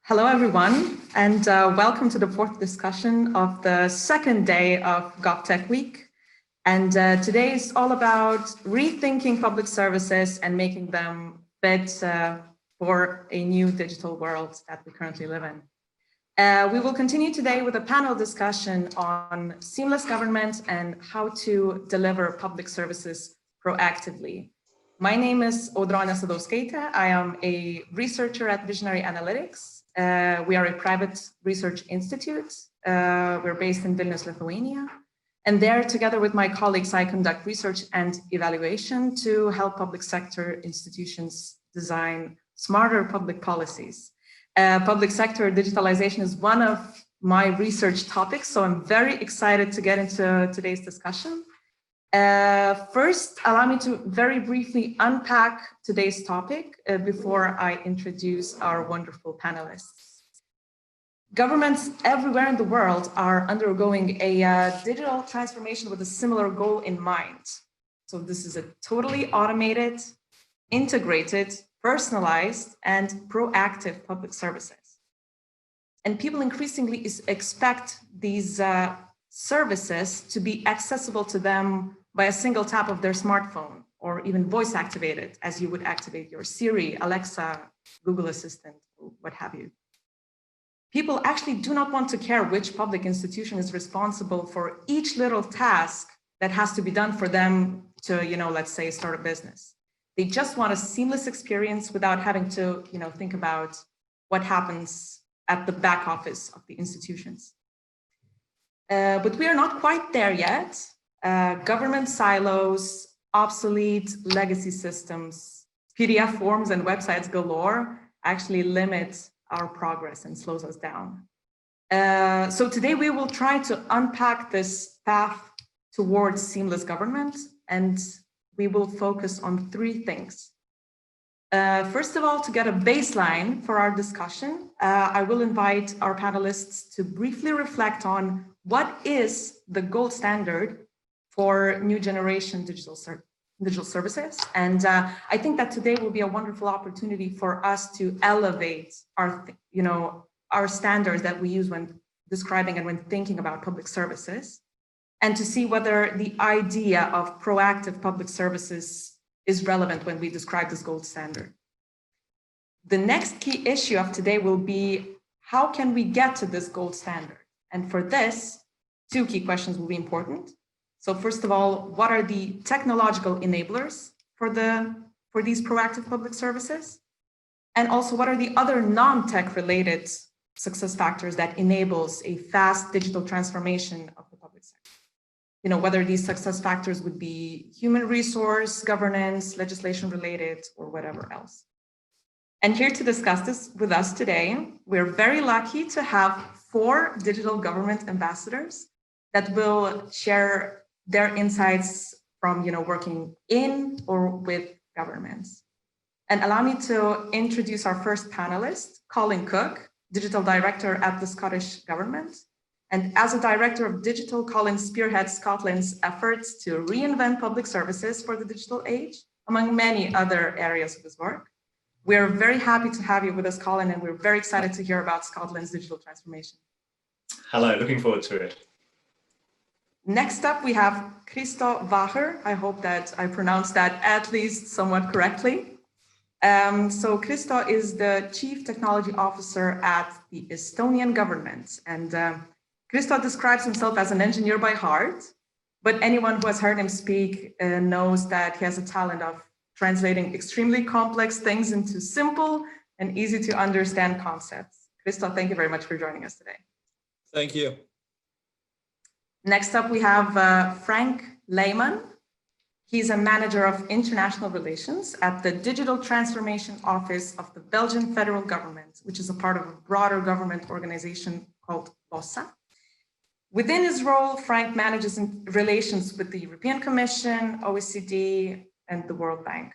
Hello, everyone, and welcome to the fourth discussion of the second day of GovTech Week. And today is all about rethinking public services and making them fit for a new digital world that we currently live in. We will continue today with a panel discussion on seamless government and how to deliver public services proactively. My name is Audrona Sadowskaite. I am a researcher at Visionary Analytics. We are a private research institute. We're based in Vilnius, Lithuania. And there, together with my colleagues, I conduct research and evaluation to help public sector institutions design smarter public policies. Public sector digitalization is one of my research topics, so I'm very excited to get into today's discussion. First, allow me to very briefly unpack today's topic before I introduce our wonderful panelists. Governments everywhere in the world are undergoing a digital transformation with a similar goal in mind. So this is a totally automated, integrated, personalized, and proactive public services. And people increasingly expect these services to be accessible to them by a single tap of their smartphone, or even voice activated, as you would activate your Siri, Alexa, Google Assistant, what have you. People actually do not want to care which public institution is responsible for each little task that has to be done for them to, let's say, start a business. They just want a seamless experience without having to, think about what happens at the back office of the institutions. But we are not quite there yet. Government silos, obsolete legacy systems, PDF forms and websites galore actually limit our progress and slows us down. So today we will try to unpack this path towards seamless government, and we will focus on three things. First of all, to get a baseline for our discussion, I will invite our panelists to briefly reflect on what is the gold standard for new generation digital services. And I think that today will be a wonderful opportunity for us to elevate our standards that we use when describing and when thinking about public services, and to see whether the idea of proactive public services is relevant when we describe this gold standard. The next key issue of today will be, how can we get to this gold standard? And for this, two key questions will be important. So first of all, what are the technological enablers for these proactive public services? And also, what are the other non-tech related success factors that enables a fast digital transformation of the public sector? Whether these success factors would be human resource, governance, legislation related, or whatever else. And here to discuss this with us today, we're very lucky to have 4 digital government ambassadors that will share their insights from working in or with governments. And allow me to introduce our first panelist, Colin Cook, Digital Director at the Scottish Government. And as a Director of Digital, Colin spearheads Scotland's efforts to reinvent public services for the digital age, among many other areas of his work. We're very happy to have you with us, Colin, and we're very excited to hear about Scotland's digital transformation. Hello, looking forward to it. Next up, we have Christo Wacher. I hope that I pronounced that at least somewhat correctly. So Christo is the Chief Technology Officer at the Estonian government. And Christo describes himself as an engineer by heart, but anyone who has heard him speak knows that he has a talent of translating extremely complex things into simple and easy to understand concepts. Christo, thank you very much for joining us today. Thank you. Next up, we have Frank Lehman. He's a manager of international relations at the Digital Transformation Office of the Belgian federal government, which is a part of a broader government organization called BOSSA. Within his role, Frank manages relations with the European Commission, OECD, and the World Bank.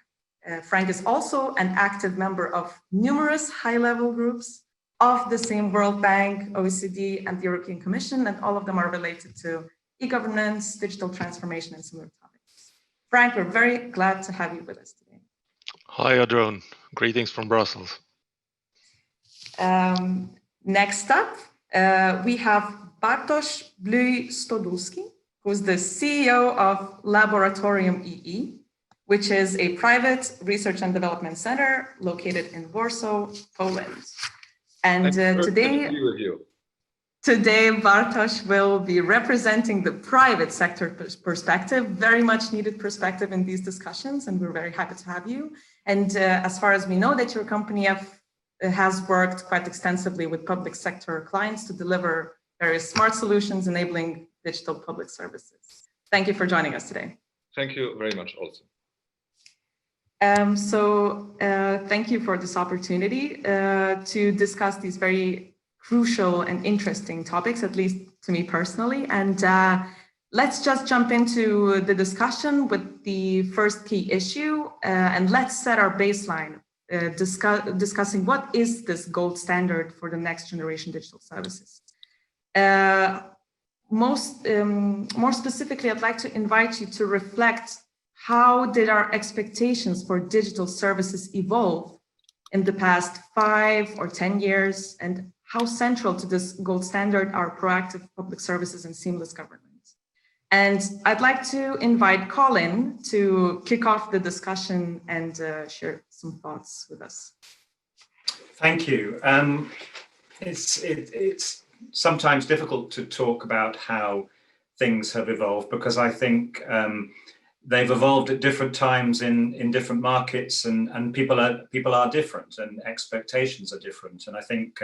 Frank is also an active member of numerous high-level groups of the same World Bank, OECD, and the European Commission, and all of them are related to e-governance, digital transformation, and similar topics. Frank, we're very glad to have you with us today. Hi, Adron. Greetings from Brussels. Next up, we have Bartosz Bluj-Stodulski, who's the CEO of Laboratorium EE, which is a private research and development center located in Warsaw, Poland. And today Bartosz will be representing the private sector perspective, very much needed perspective in these discussions, and we're very happy to have you. And as far as we know, that your company has worked quite extensively with public sector clients to deliver various smart solutions enabling digital public services. Thank you for joining us today. Thank you very much also. Thank you for this opportunity to discuss these very crucial and interesting topics, at least to me personally. And let's just jump into the discussion with the first key issue, and let's set our baseline, discussing what is this gold standard for the next generation digital services. More specifically, I'd like to invite you to reflect, how did our expectations for digital services evolve in the past 5 or 10 years, and how central to this gold standard are proactive public services and seamless governance? And I'd like to invite Colin to kick off the discussion and share some thoughts with us. Thank you. It's sometimes difficult to talk about how things have evolved, because I think they've evolved at different times in different markets, and people are different and expectations are different. And I think,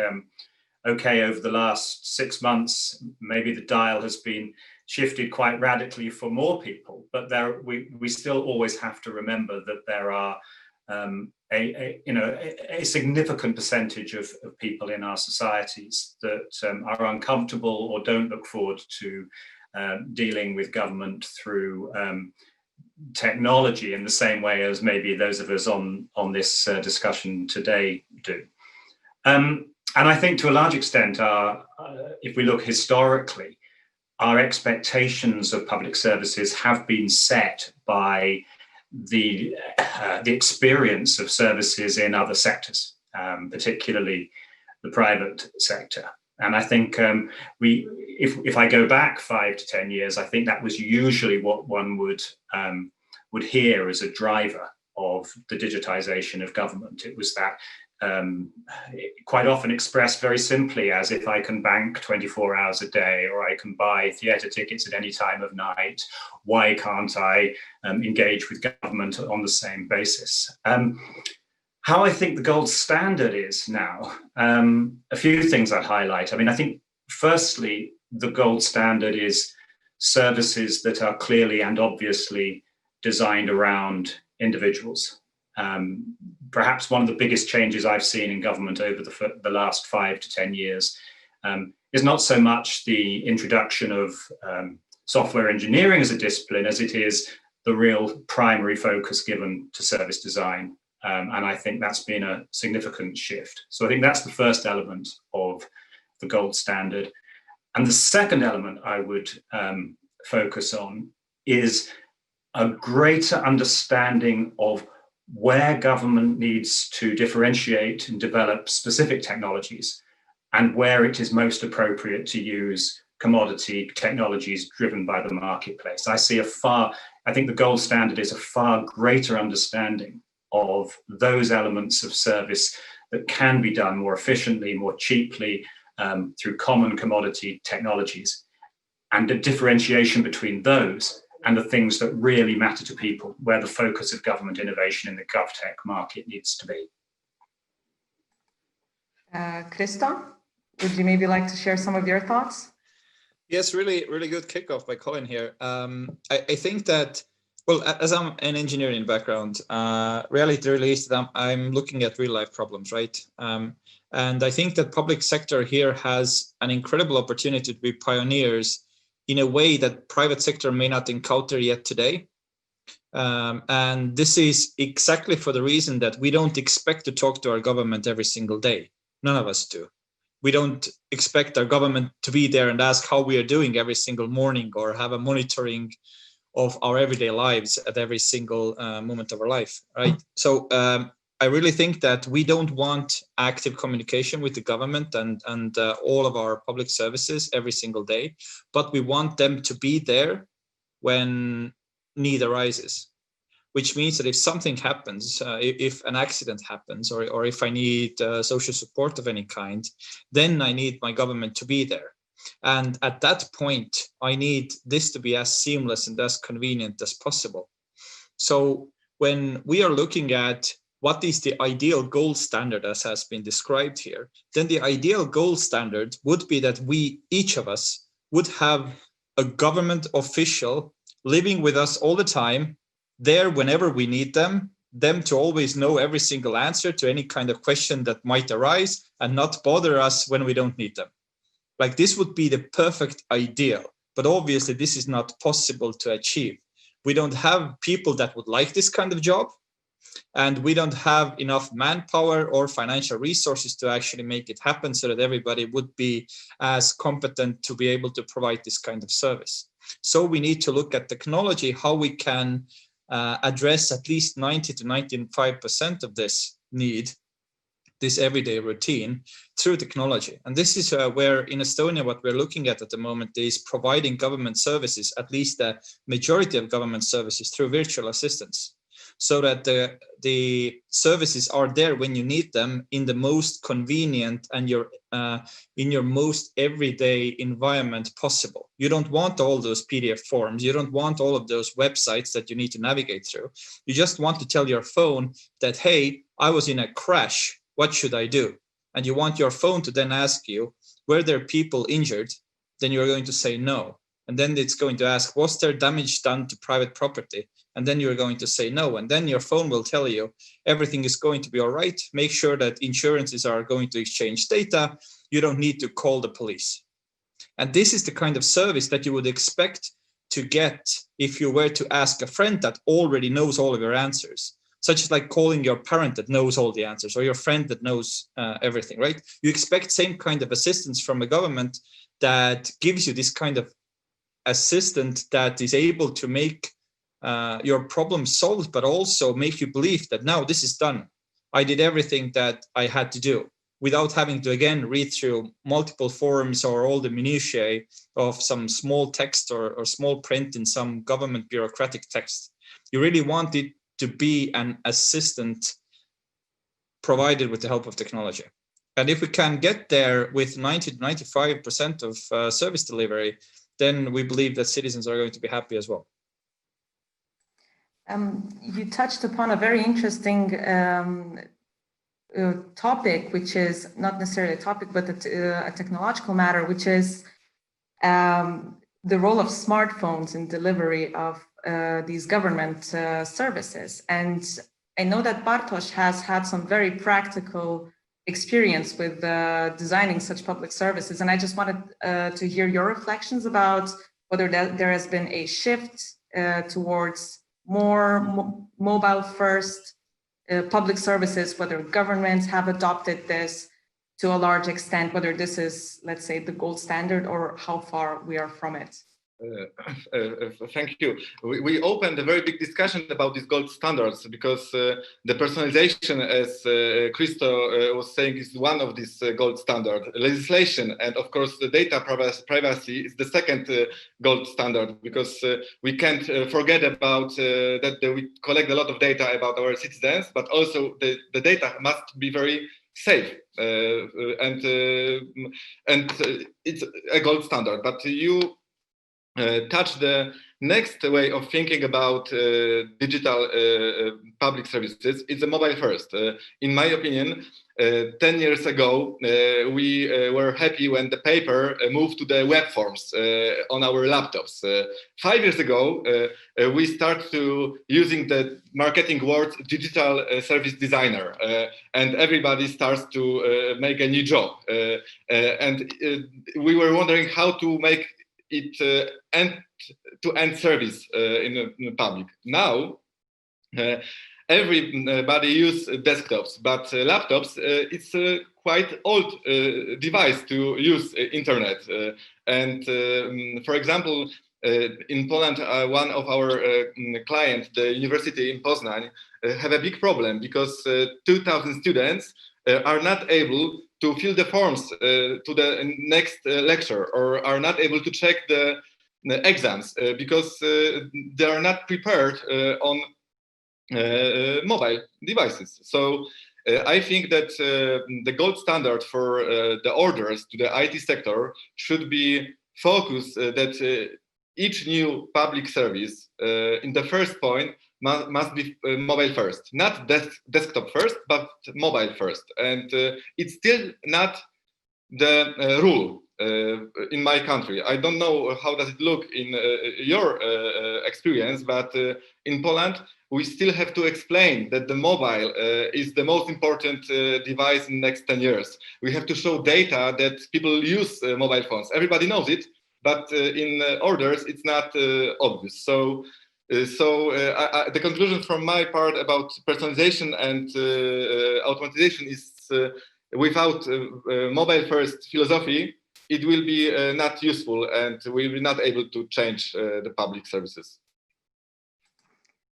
okay, over the last 6 months, maybe the dial has been shifted quite radically for more people, but we still always have to remember that there are a significant percentage of people in our societies that are uncomfortable or don't look forward to dealing with government through technology in the same way as maybe those of us on this discussion today do. And I think to a large extent, if we look historically, our expectations of public services have been set by the experience of services in other sectors, particularly the private sector. And I think if I go back 5 to 10 years, I think that was usually what one would hear as a driver of the digitization of government. It was that quite often expressed very simply as, if I can bank 24 hours a day, or I can buy theatre tickets at any time of night, why can't I engage with government on the same basis? How I think the gold standard is now, a few things I'd highlight. I mean, I think firstly, the gold standard is services that are clearly and obviously designed around individuals. Perhaps one of the biggest changes I've seen in government over the last 5 to 10 years is not so much the introduction of software engineering as a discipline, as it is the real primary focus given to service design. And I think that's been a significant shift. So I think that's the first element of the gold standard. And the second element I would focus on is a greater understanding of where government needs to differentiate and develop specific technologies, and where it is most appropriate to use commodity technologies driven by the marketplace. I think the gold standard is a far greater understanding of those elements of service that can be done more efficiently, more cheaply, through common commodity technologies, and the differentiation between those and the things that really matter to people, where the focus of government innovation in the GovTech market needs to be. Krista, would you maybe like to share some of your thoughts? Yes, really good kickoff by Colin here. I think that, well, as I'm an engineering background, reality is that I'm looking at real life problems, right? And I think that public sector here has an incredible opportunity to be pioneers in a way that private sector may not encounter yet today. And this is exactly for the reason that we don't expect to talk to our government every single day. None of us do. We don't expect our government to be there and ask how we are doing every single morning, or have a monitoring of our everyday lives at every single moment of our life, right? So I really think that we don't want active communication with the government and all of our public services every single day, but we want them to be there when need arises. Which means that if something happens, if an accident happens, or if I need social support of any kind, then I need my government to be there. And at that point, I need this to be as seamless and as convenient as possible. So when we are looking at what is the ideal gold standard as has been described here, then the ideal gold standard would be that we, each of us, would have a government official living with us all the time, there whenever we need them to always know every single answer to any kind of question that might arise and not bother us when we don't need them. Like, this would be the perfect ideal, but obviously this is not possible to achieve. We don't have people that would like this kind of job, and we don't have enough manpower or financial resources to actually make it happen so that everybody would be as competent to be able to provide this kind of service. So we need to look at technology, how we can address at least 90 to 95% of this need, this everyday routine, through technology. And this is where in Estonia, what we're looking at the moment is providing government services, at least the majority of government services, through virtual assistants, so that the services are there when you need them in the most convenient and in your most everyday environment possible. You don't want all those PDF forms. You don't want all of those websites that you need to navigate through. You just want to tell your phone that, hey, I was in a crash. What should I do? And you want your phone to then ask you, were there people injured? Then you're going to say no. And then it's going to ask, was there damage done to private property? And then you're going to say no. And then your phone will tell you everything is going to be all right. Make sure that insurances are going to exchange data. You don't need to call the police. And this is the kind of service that you would expect to get if you were to ask a friend that already knows all of your answers, such as like calling your parent that knows all the answers, or your friend that knows everything, right? You expect same kind of assistance from a government that gives you this kind of assistant that is able to make your problem solved, but also make you believe that now this is done. I did everything that I had to do without having to again read through multiple forms or all the minutiae of some small text or small print in some government bureaucratic text. You really want it to be an assistant provided with the help of technology. And if we can get there with 90 to 95% of service delivery, then we believe that citizens are going to be happy as well. You touched upon a very interesting topic, which is not necessarily a topic, but a technological matter, which is the role of smartphones in delivery of these government services. And I know that Bartosz has had some very practical experience with designing such public services. And I just wanted to hear your reflections about whether there has been a shift towards more mobile first public services, whether governments have adopted this to a large extent, whether this is, let's say, the gold standard, or how far we are from it. Thank you. We opened a very big discussion about these gold standards because the personalization, as Christo was saying, is one of these gold standard legislation, and of course the data privacy is the second gold standard, because we can't forget about that we collect a lot of data about our citizens, but also the data must be very safe, and it's a gold standard. But you touch the next way of thinking about digital public services. It's a mobile first. In my opinion, 10 years ago, we were happy when the paper moved to the web forms on our laptops. 5 years ago, we start to using the marketing word digital service designer, and everybody starts to make a new job. And we were wondering how to make it end-to-end service in the public. Now, everybody uses desktops, but laptops, it's a quite old device to use internet. And for example, in Poland, one of our clients, the university in Poznań, have a big problem because 2,000 students are not able to fill the forms to the next lecture, or are not able to check the exams because they are not prepared on mobile devices. So I think that the gold standard for the orders to the IT sector should be focused that each new public service in the first point must be mobile first, not desktop first, but mobile first. And it's still not the rule in my country. I don't know how does it look in your experience, but in Poland, we still have to explain that the mobile is the most important device in the next 10 years. We have to show data that people use mobile phones. Everybody knows it, but in orders, it's not obvious. So the conclusion from my part about personalization and automatization is without mobile first philosophy, it will be not useful, and we will not able to change the public services.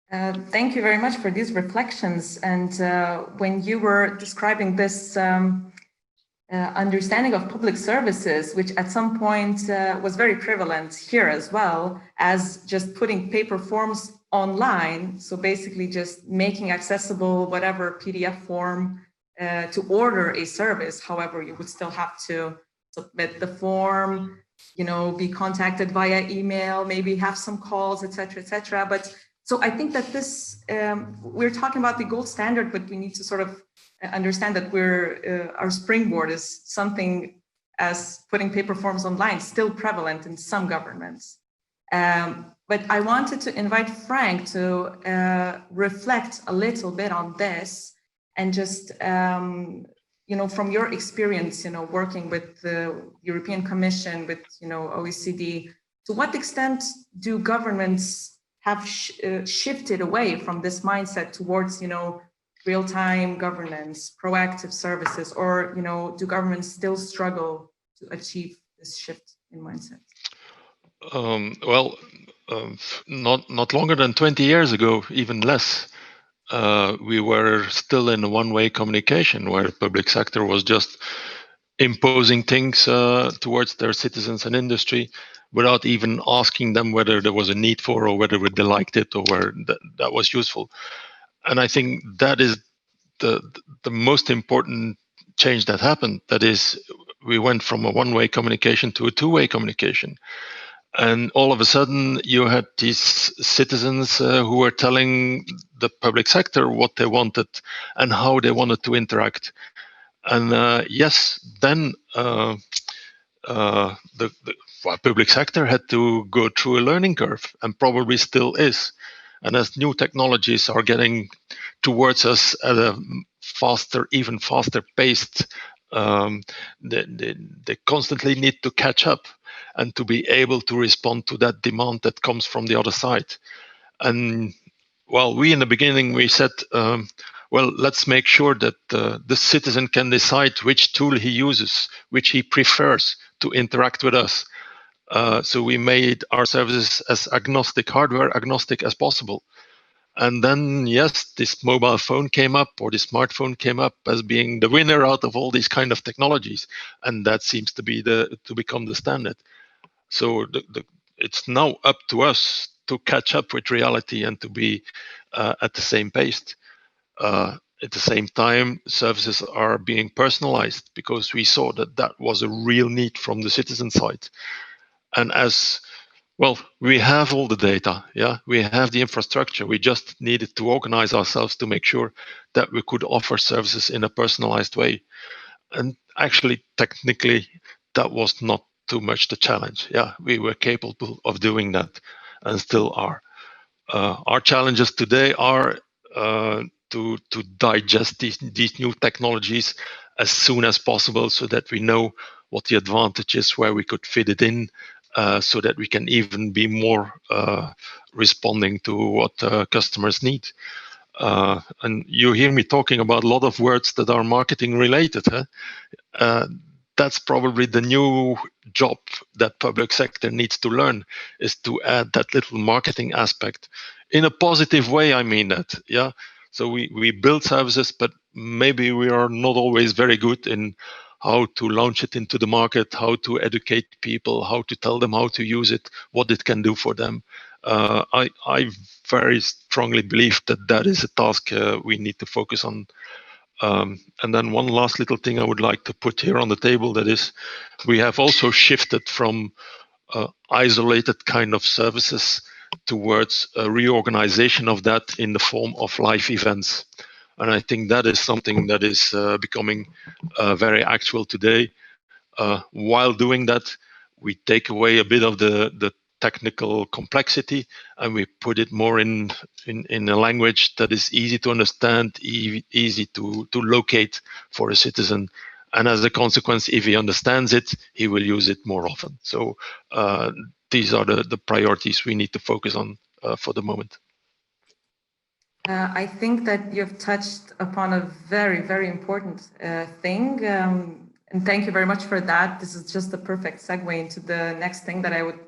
Thank you very much for these reflections. And when you were describing this understanding of public services, which at some point was very prevalent here as well, as just putting paper forms online, so basically just making accessible whatever PDF form to order a service. However, you would still have to submit the form, be contacted via email, maybe have some calls, etc., etc. But so I think that this, we're talking about the gold standard, but we need to sort of understand that our springboard is something as putting paper forms online, still prevalent in some governments. But I wanted to invite Frank to reflect a little bit on this, and just, from your experience, working with the European Commission, with, OECD, to what extent do governments have shifted away from this mindset towards, real-time governance, proactive services, or, do governments still struggle to achieve this shift in mindset? Not longer than 20 years ago, even less. We were still in a one-way communication where the public sector was just imposing things towards their citizens and industry without even asking them whether there was a need for, or whether they liked it, or where that was useful. And I think that is the most important change that happened. That is, we went from a one-way communication to a two-way communication. And all of a sudden, you had these citizens who were telling the public sector what they wanted and how they wanted to interact. And yes, then the public sector had to go through a learning curve, and probably still is. And as new technologies are getting towards us at a faster, even faster paced, they constantly need to catch up and to be able to respond to that demand that comes from the other side. And we in the beginning, we said, let's make sure that the citizen can decide which tool he uses, which he prefers to interact with us. So we made our services as hardware agnostic as possible. And then, yes, this mobile phone came up, or the smartphone came up as being the winner out of all these kind of technologies, and that seems to be to become the standard. So it's now up to us to catch up with reality and to be at the same pace. At the same time, services are being personalized, because we saw that was a real need from the citizen side. And we have all the data, we have the infrastructure. We just needed to organize ourselves to make sure that we could offer services in a personalized way. And actually, technically, that was not too much the challenge. We were capable of doing that, and still are. Our challenges today are to digest these new technologies as soon as possible, so that we know what the advantages, where we could fit it in, so that we can even be more responding to what customers need. And you hear me talking about a lot of words that are marketing related. that's probably the new job that public sector needs to learn, is to add that little marketing aspect in a positive way. I mean that, yeah. So we build services, but maybe we are not always very good in how to launch it into the market, how to educate people, how to tell them how to use it, what it can do for them. I very strongly believe that that is a task we need to focus on. And then one last little thing I would like to put here on the table, that is, we have also shifted from isolated kind of services towards a reorganization of that in the form of live events. And I think that is something that is becoming very actual today. While doing that, we take away a bit of the technical complexity, and we put it more in a language that is easy to understand, easy to locate for a citizen. And as a consequence, if he understands it, he will use it more often. So these are the priorities we need to focus on for the moment. I think that you've touched upon a very, very important thing. And thank you very much for that. This is just the perfect segue into the next thing that I would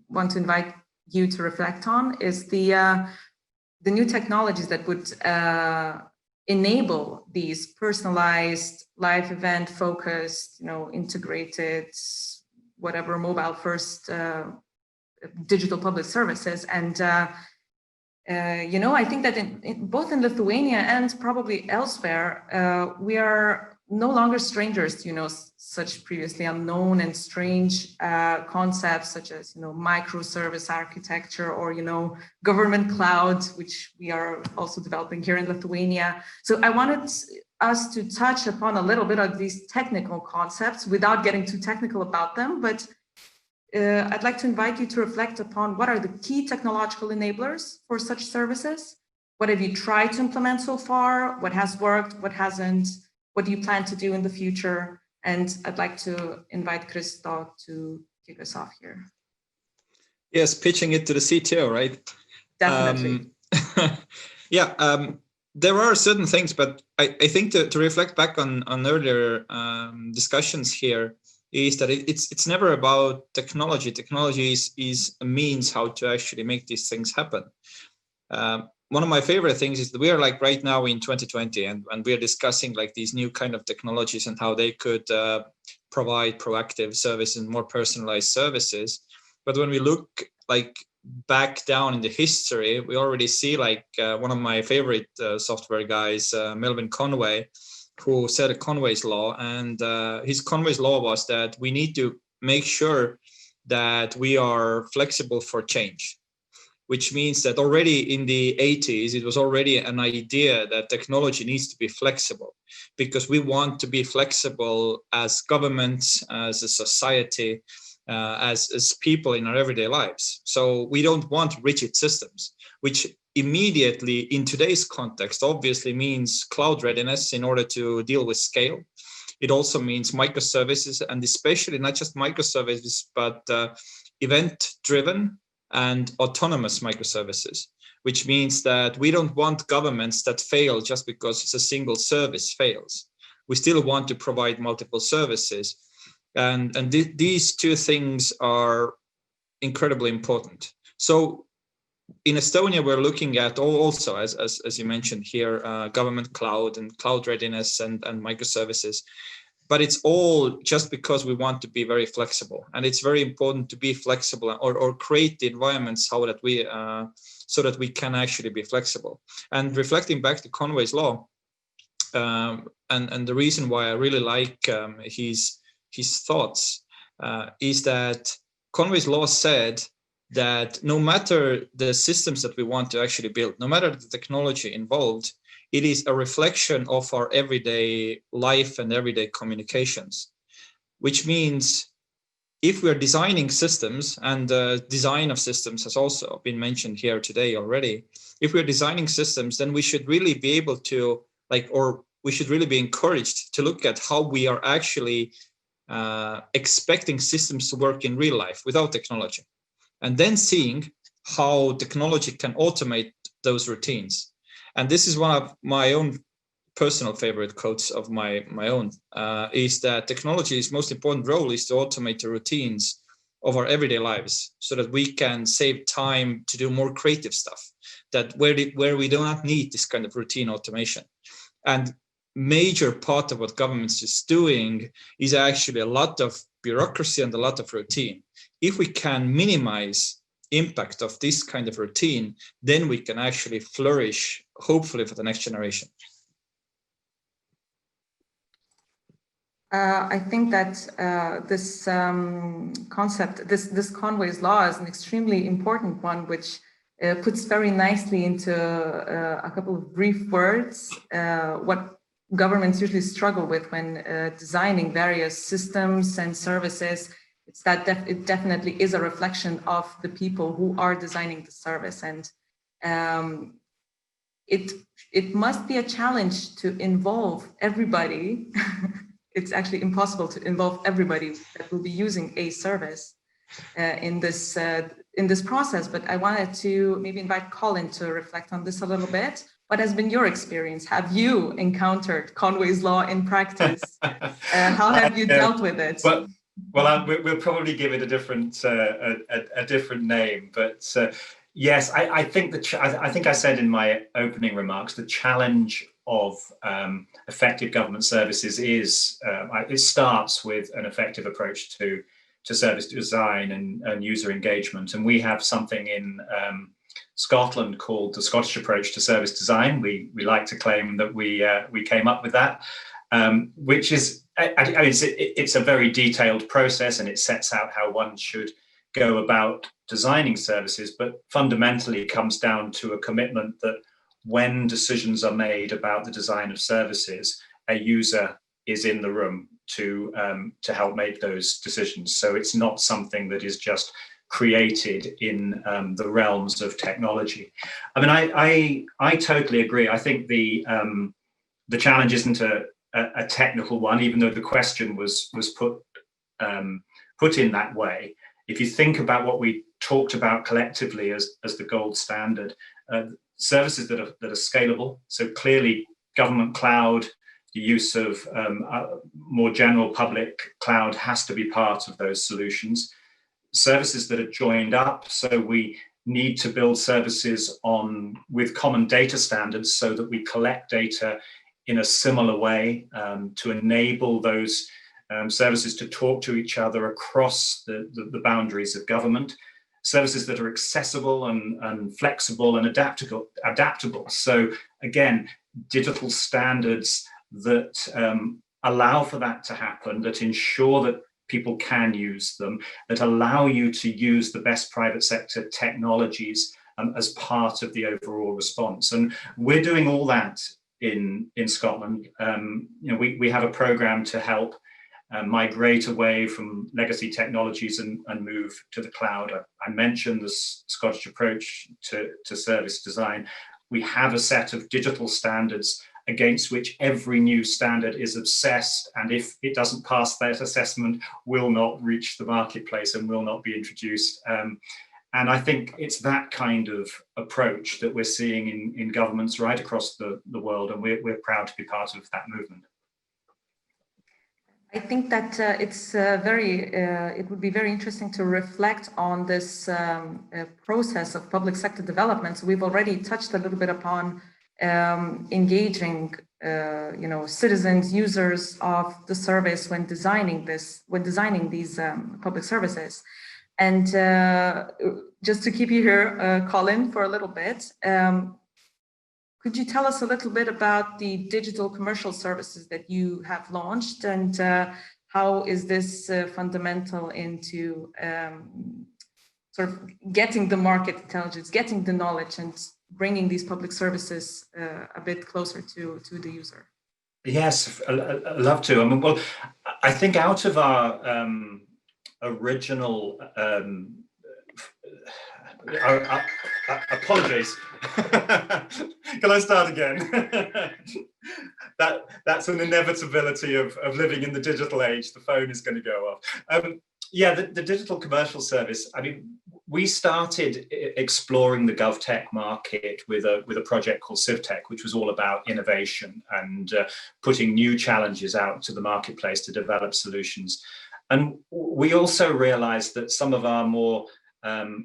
want to invite you to reflect on, is the new technologies that would enable these personalized, live event focused, integrated, whatever, mobile first digital public services. And I think that both in Lithuania and probably elsewhere, we are no longer strangers to, such previously unknown and strange concepts such as, microservice architecture or, government cloud, which we are also developing here in Lithuania. So I wanted us to touch upon a little bit of these technical concepts without getting too technical about them, but I'd like to invite you to reflect upon what are the key technological enablers for such services. What have you tried to implement so far? What has worked? What hasn't? What do you plan to do in the future? And I'd like to invite Christo to kick us off here. Yes, pitching it to the CTO, right? Definitely. There are certain things, but I think to reflect back on earlier discussions here, is that it's never about technology. Technology is a means how to actually make these things happen. One of my favorite things is that we are like right now in 2020 and we are discussing like these new kind of technologies and how they could provide proactive service and more personalized services. But when we look like back down in the history, we already see like one of my favorite software guys, Melvin Conway, who said a Conways Law, and his Conways Law was that we need to make sure that we are flexible for change, which means that already in the 80s, it was already an idea that technology needs to be flexible, because we want to be flexible as governments, as a society, as people in our everyday lives. So we don't want rigid systems, which immediately in today's context obviously means cloud readiness in order to deal with scale. It also means microservices, and especially not just microservices, but event-driven and autonomous microservices, which means that we don't want governments that fail just because it's a single service fails. We still want to provide multiple services. And these two things are incredibly important. So in Estonia, we're looking at also, as you mentioned here, government cloud and cloud readiness and microservices. But it's all just because we want to be very flexible, and it's very important to be flexible or create the environments how that we so that we can actually be flexible. And reflecting back to Conway's Law, and the reason why I really like his thoughts is that Conway's Law said that no matter the systems that we want to actually build, no matter the technology involved, it is a reflection of our everyday life and everyday communications, which means if we're designing systems, and the design of systems has also been mentioned here today already, if we're designing systems, then we should really be able to we should really be encouraged to look at how we are actually expecting systems to work in real life without technology, and then seeing how technology can automate those routines. And this is one of my own personal favorite quotes of my own, is that technology's most important role is to automate the routines of our everyday lives so that we can save time to do more creative stuff, that where we do not need this kind of routine automation. And major part of what governments is doing is actually a lot of bureaucracy and a lot of routine. If we can minimize impact of this kind of routine, then we can actually flourish, hopefully, for the next generation. I think that this concept, this Conways Law, is an extremely important one, which puts very nicely into a couple of brief words what governments usually struggle with when designing various systems and services. It's that it definitely is a reflection of the people who are designing the service, and it must be a challenge to involve everybody. It's actually impossible to involve everybody that will be using a service in this process. But I wanted to maybe invite Colin to reflect on this a little bit. What has been your experience? Have you encountered Conway's Law in practice? How have you dealt with it? Well, we'll probably give it a different name, but yes, I think I think I said in my opening remarks, the challenge of effective government services is it starts with an effective approach to service design and user engagement, and we have something in Scotland called the Scottish approach to service design. We like to claim that we came up with that, which is it's a very detailed process, and it sets out how one should go about designing services, but fundamentally comes down to a commitment that when decisions are made about the design of services, a user is in the room to help make those decisions. So it's not something that is just created in the realms of technology. I mean, I totally agree. I think the challenge isn't a technical one, even though the question was put in that way. If you think about what we talked about collectively as the gold standard, services that are scalable. So clearly, government cloud, the use of more general public cloud has to be part of those solutions. Services that are joined up, so we need to build services with common data standards so that we collect data in a similar way to enable those services to talk to each other across the boundaries of government. Services that are accessible and flexible and adaptable. So again, digital standards that allow for that to happen, that ensure that people can use them, that allow you to use the best private sector technologies as part of the overall response. And we're doing all that in Scotland. We have a program to help migrate away from legacy technologies and move to the cloud. I mentioned the Scottish approach to service design. We have a set of digital standards against which every new standard is obsessed, and if it doesn't pass that assessment, will not reach the marketplace and will not be introduced. And I think it's that kind of approach that we're seeing in governments right across the world, and we're proud to be part of that movement. I think that it would be very interesting to reflect on this process of public sector development. So we've already touched a little bit upon engaging, citizens, users of the service when designing these public services. And just to keep you here, Colin, for a little bit, could you tell us a little bit about the digital commercial services that you have launched, and how is this fundamental into sort of getting the market intelligence, getting the knowledge, and bringing these public services a bit closer to the user? Yes, I'd love to. I mean, well, I think out of our original apologies. Can I start again? That's an inevitability of living in the digital age. The phone is going to go off. Yeah, the digital commercial service. I mean, we started exploring the GovTech market with a project called CivTech, which was all about innovation and putting new challenges out to the marketplace to develop solutions. And we also realized that some of our more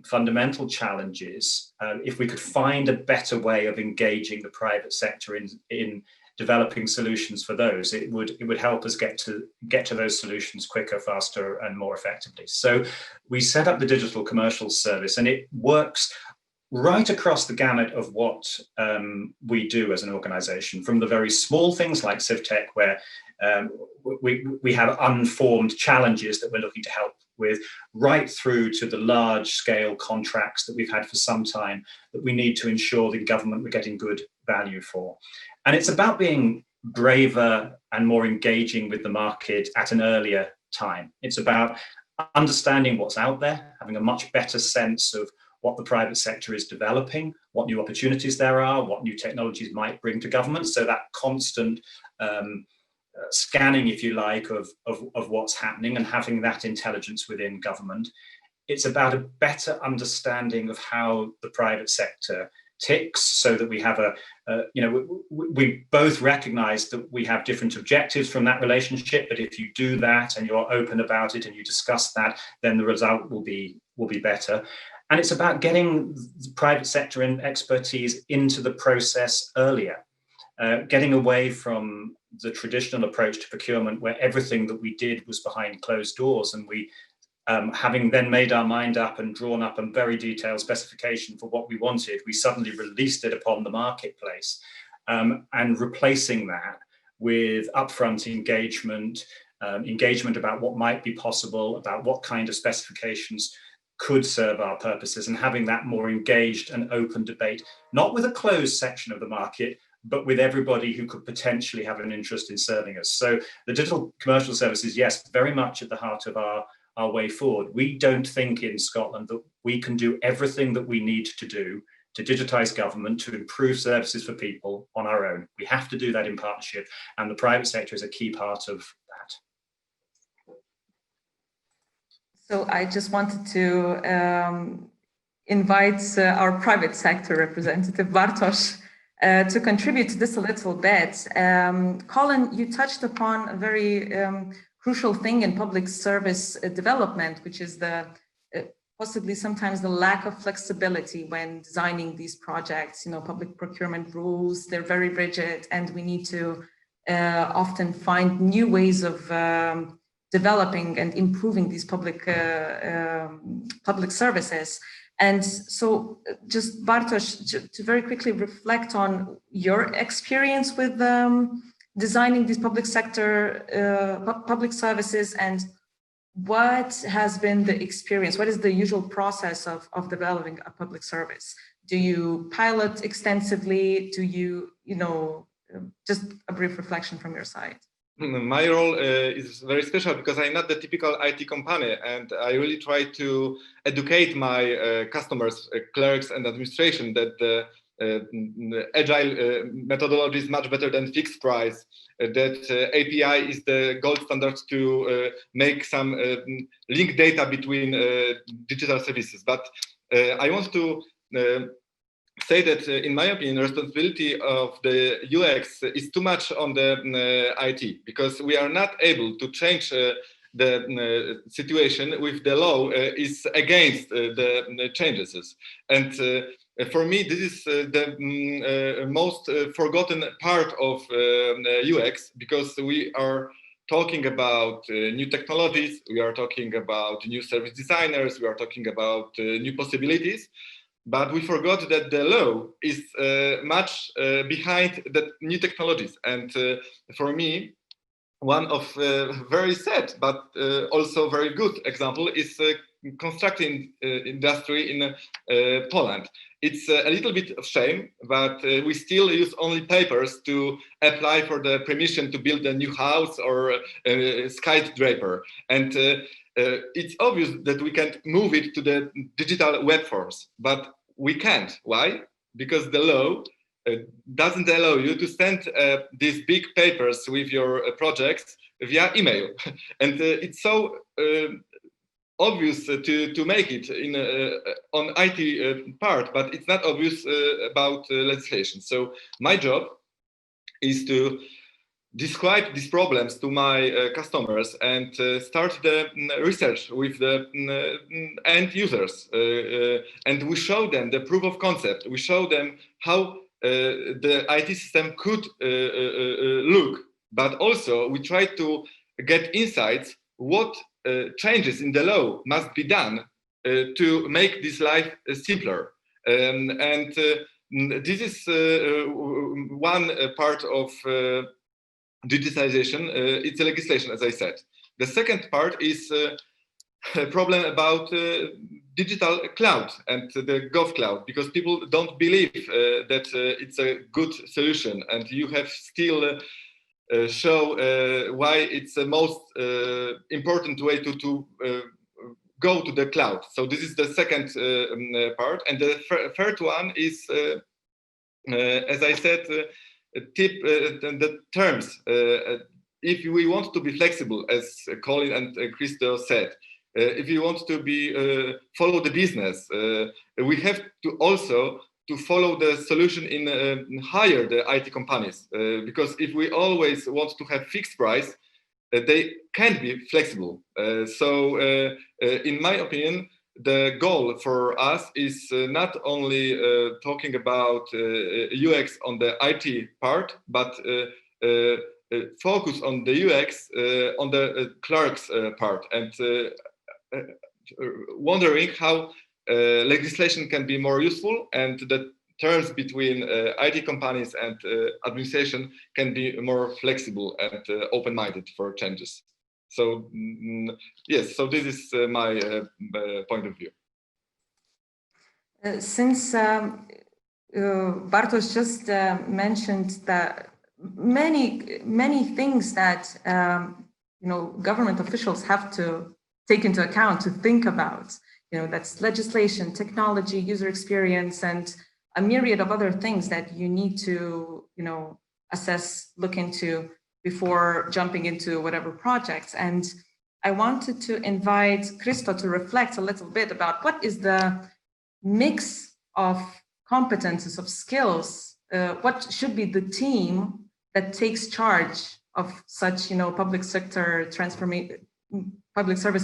fundamental challenges, if we could find a better way of engaging the private sector in developing solutions for those, it would help us get to those solutions quicker, faster, and more effectively. So we set up the Digital Commercials Service, and it works right across the gamut of what we do as an organization, from the very small things like CivTech, where we have unformed challenges that we're looking to help with, right through to the large scale contracts that we've had for some time that we need to ensure the government we're getting good value for. And it's about being braver and more engaging with the market at an earlier time. It's about understanding what's out there, having a much better sense of what the private sector is developing, what new opportunities there are, what new technologies might bring to government. So that constant scanning, if you like, of what's happening and having that intelligence within government. It's about a better understanding of how the private sector ticks, so that we have we both recognize that we have different objectives from that relationship, but if you do that and you're open about it and you discuss that, then the result will be better. And it's about getting the private sector and expertise into the process earlier, getting away from the traditional approach to procurement where everything that we did was behind closed doors, and we having then made our mind up and drawn up a very detailed specification for what we wanted, we suddenly released it upon the marketplace, and replacing that with upfront engagement, engagement about what might be possible, about what kind of specifications could serve our purposes, and having that more engaged and open debate, not with a closed section of the market, but with everybody who could potentially have an interest in serving us. So the Digital Commercial Service is, yes, very much at the heart of our way forward. We don't think in Scotland that we can do everything that we need to do to digitise government, to improve services for people on our own. We have to do that in partnership, and the private sector is a key part of that. So I just wanted to invite our private sector representative, Bartosz, to contribute to this a little bit. Colin, you touched upon a very crucial thing in public service development, which is the possibly sometimes the lack of flexibility when designing these projects. Public procurement rules, they're very rigid, and we need to often find new ways of developing and improving these public services. And so just Bartosz, to very quickly reflect on your experience with designing these public sector, public services, and what has been the experience? What is the usual process of developing a public service? Do you pilot extensively? Do you, just a brief reflection from your side. My role is very special because I'm not the typical IT company, and I really try to educate my customers, clerks and administration that the agile methodology is much better than fixed price, that API is the gold standard to make some link data between digital services. But I want to say that, in my opinion, responsibility of the UX is too much on the IT, because we are not able to change the situation with the law is against the changes. And for me, this is the most forgotten part of UX, because we are talking about new technologies, we are talking about new service designers, we are talking about new possibilities. But we forgot that the law is much behind the new technologies. And for me, one of very sad, but also very good example is constructing industry in Poland. It's a little bit of shame, but we still use only papers to apply for the permission to build a new house or a skyscraper. And it's obvious that we can move it to the digital web forms, but we can't. Why? Because the law doesn't allow you to send these big papers with your projects via email. And it's so obvious to make it in on IT part, but it's not obvious about legislation. So my job is to describe these problems to my customers and start the research with the end users. And we show them the proof of concept. We show them how the IT system could look, but also we try to get insights what changes in the law must be done to make this life simpler. This is one part of digitization. It's a legislation, as I said. The second part is a problem about digital cloud and the GovCloud, because people don't believe that it's a good solution, and you have still show why it's the most important way to go to the cloud. So this is the second part, and the third one is, as I said, the terms. If we want to be flexible, as Colin and Christo said, if you want to be follow the business, we have to also to follow the solution in hire the IT companies, because if we always want to have fixed price, they can't be flexible. So in my opinion, the goal for us is not only talking about UX on the IT part, but focus on the UX on the clerk's part, and wondering how legislation can be more useful, and the terms between IT companies and administration can be more flexible and open-minded for changes. So yes, so this is my point of view. Since Bartosz just mentioned that many things that government officials have to take into account, to think about, that's legislation, technology, user experience, and a myriad of other things that you need to assess, look into before jumping into whatever projects. And I wanted to invite Christo to reflect a little bit about what is the mix of competences, of skills, what should be the team that takes charge of such, public service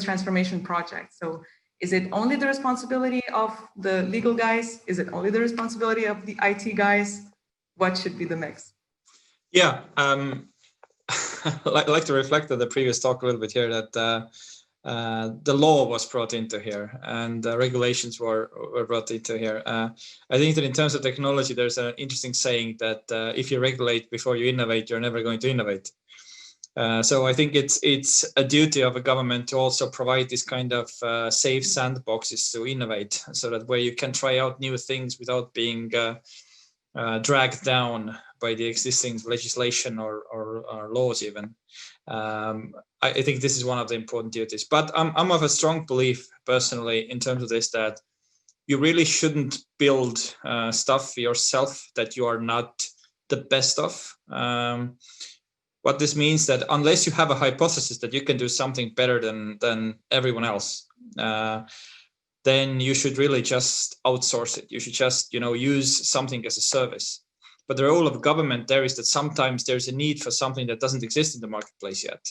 transformation projects. So is it only the responsibility of the legal guys? Is it only the responsibility of the IT guys? What should be the mix? Yeah, I'd like to reflect on the previous talk a little bit here, that the law was brought into here, and regulations were brought into here. I think that in terms of technology, there's an interesting saying that if you regulate before you innovate, you're never going to innovate. So I think it's a duty of a government to also provide this kind of safe sandboxes to innovate, so that where you can try out new things without being dragged down by the existing legislation or laws even. I think this is one of the important duties. But I'm of a strong belief personally in terms of this, that you really shouldn't build stuff yourself that you are not the best of. What this means that unless you have a hypothesis that you can do something better than everyone else, then you should really just outsource it. You should just use something as a service. But the role of government there is that sometimes there's a need for something that doesn't exist in the marketplace yet.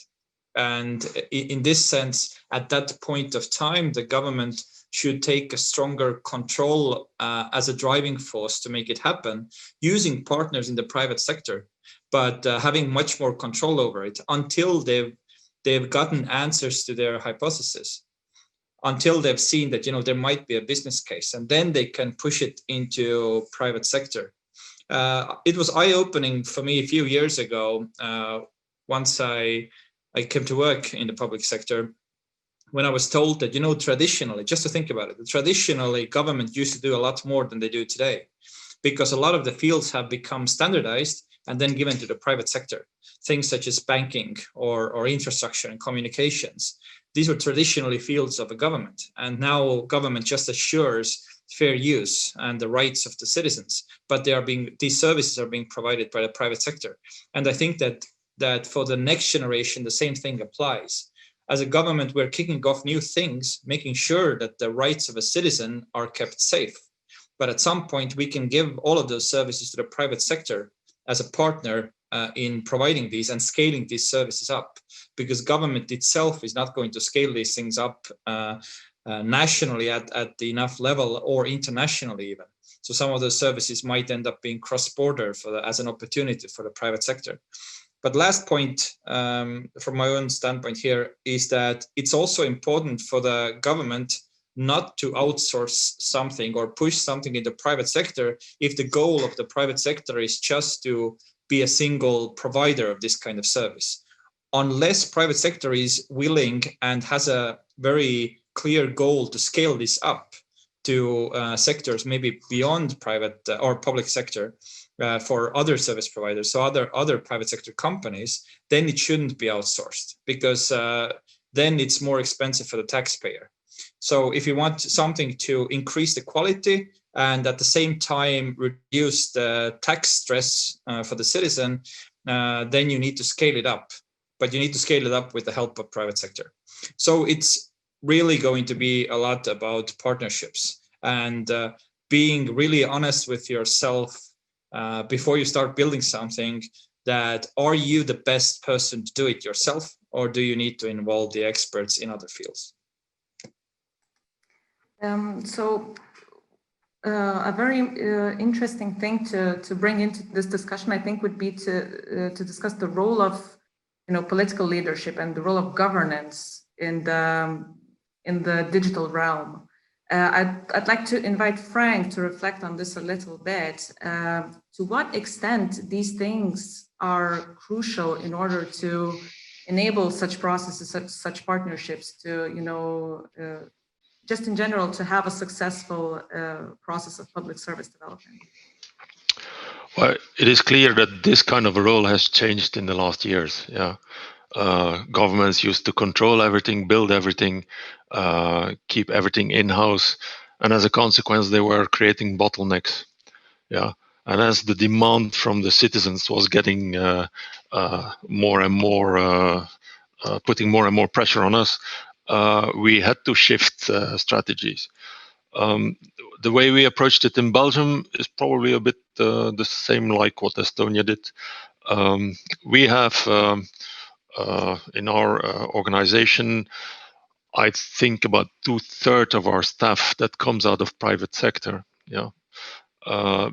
And in this sense, at that point of time, the government should take a stronger control as a driving force to make it happen, using partners in the private sector, but having much more control over it until they've gotten answers to their hypothesis, until they've seen that there might be a business case, and then they can push it into private sector. It was eye-opening for me a few years ago, once I came to work in the public sector, when I was told that, traditionally, just to think about it, traditionally government used to do a lot more than they do today, because a lot of the fields have become standardized and then given to the private sector. Things such as banking or infrastructure and communications. These were traditionally fields of a government, and now government just assures fair use and the rights of the citizens, but these services are being provided by the private sector. And I think that for the next generation, the same thing applies. as a government, we're kicking off new things, making sure that the rights of a citizen are kept safe. But at some point, we can give all of those services to the private sector as a partner in providing these and scaling these services up, because government itself is not going to scale these things up nationally at the enough level, or internationally even. So some of those services might end up being cross-border as an opportunity for the private sector. But last point from my own standpoint here is that it's also important for the government not to outsource something or push something in the private sector if the goal of the private sector is just to be a single provider of this kind of service. Unless private sector is willing and has a very clear goal to scale this up to sectors maybe beyond private or public sector for other service providers, so other private sector companies, then it shouldn't be outsourced, because then it's more expensive for the taxpayer. So if you want something to increase the quality and at the same time reduce the tax stress for the citizen, then you need to scale it up. But you need to scale it up with the help of private sector. So it's really going to be a lot about partnerships and being really honest with yourself before you start building something, that are you the best person to do it yourself, or do you need to involve the experts in other fields? A very interesting thing to bring into this discussion, I think, would be to discuss the role of political leadership and the role of governance in the digital realm. I'd like to invite Frank to reflect on this a little bit. To what extent these things are crucial in order to enable such processes, such partnerships, to just in general, to have a successful process of public service development? Well, it is clear that this kind of a role has changed in the last years. Yeah, governments used to control everything, build everything, keep everything in-house, and as a consequence, they were creating bottlenecks. Yeah, and as the demand from the citizens was getting more and more, putting more and more pressure on us, we had to shift strategies. The way we approached it in Belgium is probably a bit the same like what Estonia did. We have in our organization, I think about 2/3 of our staff that comes out of private sector. Yeah,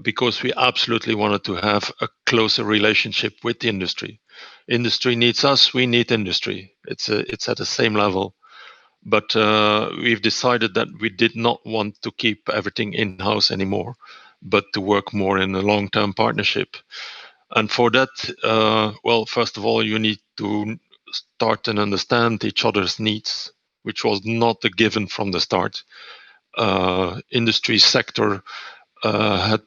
because we absolutely wanted to have a closer relationship with the industry. Industry needs us, we need industry. It's at the same level. But we've decided that we did not want to keep everything in-house anymore, but to work more in a long-term partnership. And for that, well, first of all, you need to start and understand each other's needs, which was not a given from the start. Industry sector had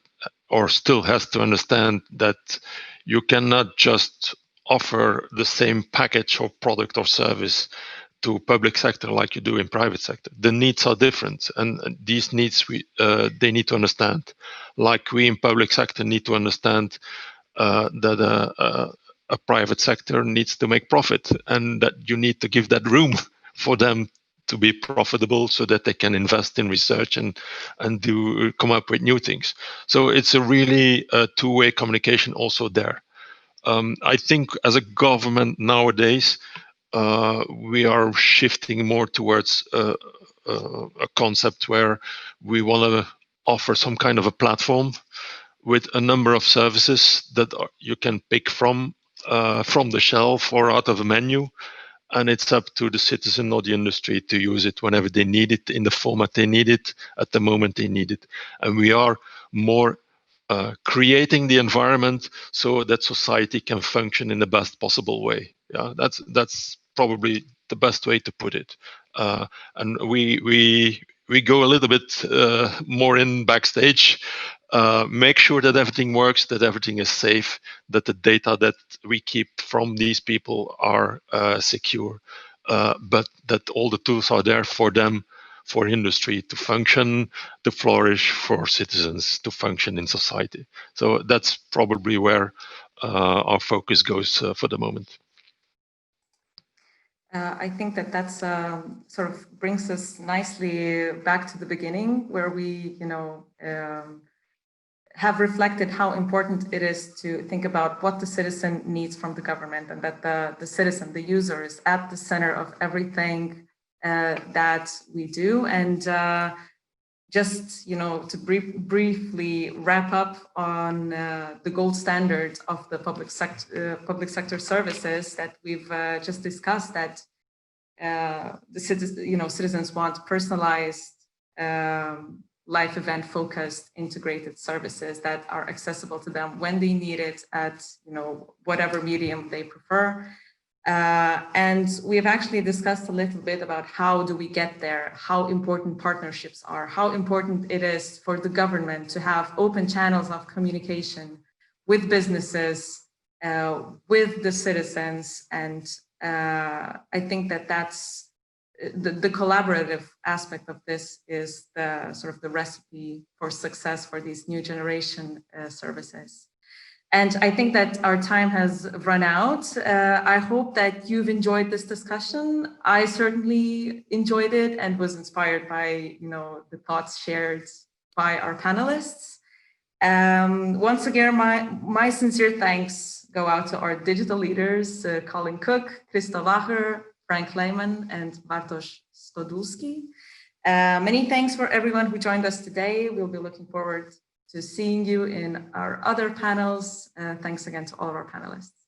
or still has to understand that you cannot just offer the same package or product or service to public sector like you do in private sector. The needs are different, and these needs they need to understand. Like we in public sector need to understand that a private sector needs to make profit, and that you need to give that room for them to be profitable, so that they can invest in research and come up with new things. So it's a really two-way communication also there. I think as a government nowadays, we are shifting more towards a concept where we want to offer some kind of a platform with a number of services that you can pick from the shelf or out of a menu, and it's up to the citizen or the industry to use it whenever they need it, in the format they need it, at the moment they need it. And we are more creating the environment so that society can function in the best possible way. Yeah, that's probably the best way to put it. And we go a little bit more in backstage, make sure that everything works, that everything is safe, that the data that we keep from these people are secure, but that all the tools are there for them, for industry to function, to flourish, for citizens to function in society. So that's probably where our focus goes for the moment. I think that that's sort of brings us nicely back to the beginning, where we, have reflected how important it is to think about what the citizen needs from the government, and that the citizen, the user, is at the center of everything that we do. And just, to briefly wrap up on the gold standard of the public sector services that we've just discussed, that the citizens want personalized, life event focused, integrated services that are accessible to them when they need it at whatever medium they prefer. And we've actually discussed a little bit about how do we get there, how important partnerships are, how important it is for the government to have open channels of communication with businesses, with the citizens. And I think that that's the collaborative aspect of this is the sort of the recipe for success for these new generation services. And I think that our time has run out. I hope that you've enjoyed this discussion. I certainly enjoyed it and was inspired by, the thoughts shared by our panelists. Once again, my sincere thanks go out to our digital leaders, Colin Cook, Krista Wacher, Frank Lehman, and Bartosz Stodulski. Many thanks for everyone who joined us today. We'll be looking forward to seeing you in our other panels. Thanks again to all of our panelists.